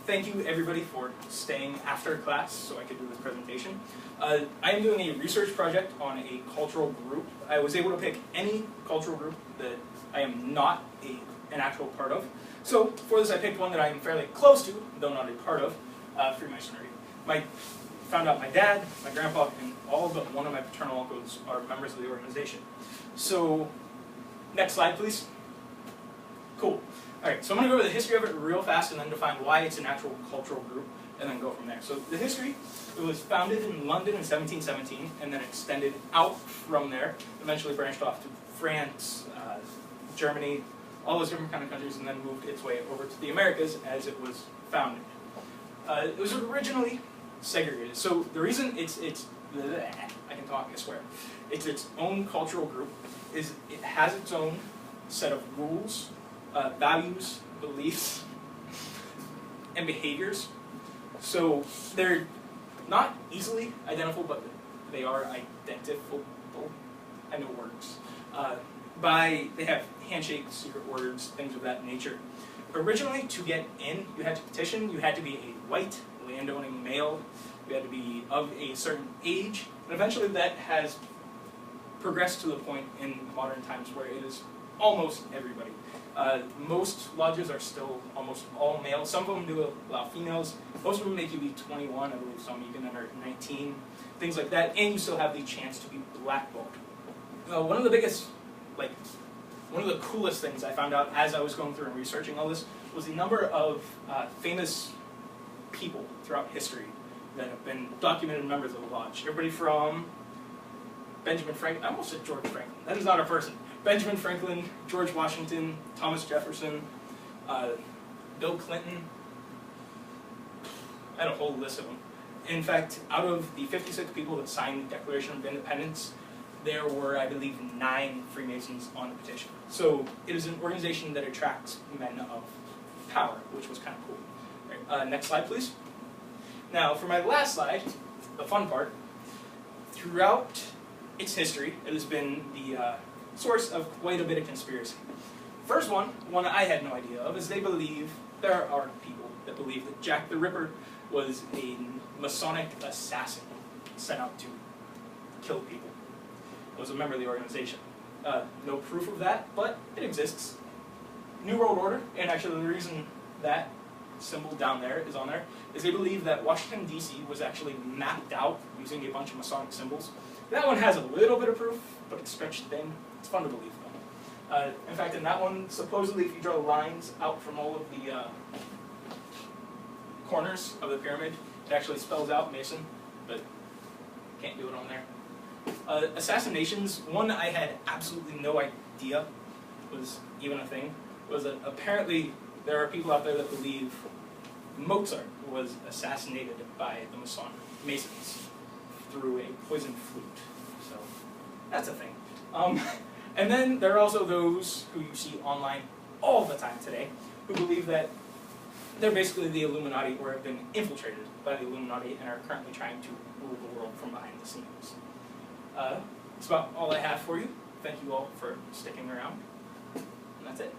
thank you everybody for staying after class so I could do this presentation. I am doing a research project on a cultural group. I was able to pick any cultural group that I am not an actual part of. So for this I picked one that I am fairly close to, though not a part of, Freemasonry. Found out my dad, my grandpa, and all but one of my paternal uncles are members of the organization. So, next slide please. Cool. Alright, so I'm going to go over the history of it real fast and then define why it's an actual cultural group, and then go from there. So the history, it was founded in London in 1717, and then extended out from there, eventually branched off to France, Germany, all those different kind of countries, and then moved its way over to the Americas as it was founded. It was originally segregated. So the reason I can talk, I swear, it's its own cultural group is it has its own set of rules, values, beliefs, and behaviors. So they're not easily identifiable, but they are identifiable. I know words. They have handshakes, secret words, things of that nature. Originally, to get in, you had to petition. You had to be a white, landowning male. You had to be of a certain age. And eventually that has progressed to the point in modern times where it is almost everybody. Most lodges are still almost all male. Some of them do allow females. Most of them make you be 21. I believe some you can enter at 19. Things like that. And you still have the chance to be blackballed. One of the coolest things I found out as I was going through and researching all this was the number of famous people throughout history that have been documented members of the lodge. Everybody from Benjamin Franklin, I almost said George Franklin, that is not a person. Benjamin Franklin, George Washington, Thomas Jefferson, Bill Clinton. I had a whole list of them. In fact, out of the 56 people that signed the Declaration of Independence, there were, I believe, 9 Freemasons on the petition. So it is an organization that attracts men of power, which was kind of cool. Right, next slide, please. Now, for my last slide, the fun part, throughout its history, it has been the source of quite a bit of conspiracy. First one I had no idea of, is there are people that believe that Jack the Ripper was a Masonic assassin sent out to kill people. Was a member of the organization. No proof of that, but it exists. New World Order, and actually the reason that symbol down there is on there is they believe that Washington, D.C. was actually mapped out using a bunch of Masonic symbols. That one has a little bit of proof, but it's stretched thin. It's fun to believe, though. In fact, in that one, supposedly if you draw lines out from all of the corners of the pyramid, it actually spells out Mason, but can't do it on there. Assassinations, one I had absolutely no idea was even a thing, was that apparently there are people out there that believe Mozart was assassinated by the Masons through a poisoned flute. So that's a thing. And then there are also those who you see online all the time today who believe that they're basically the Illuminati or have been infiltrated by the Illuminati and are currently trying to rule the world from behind the scenes. That's about all I have for you. Thank you all for sticking around. And that's it.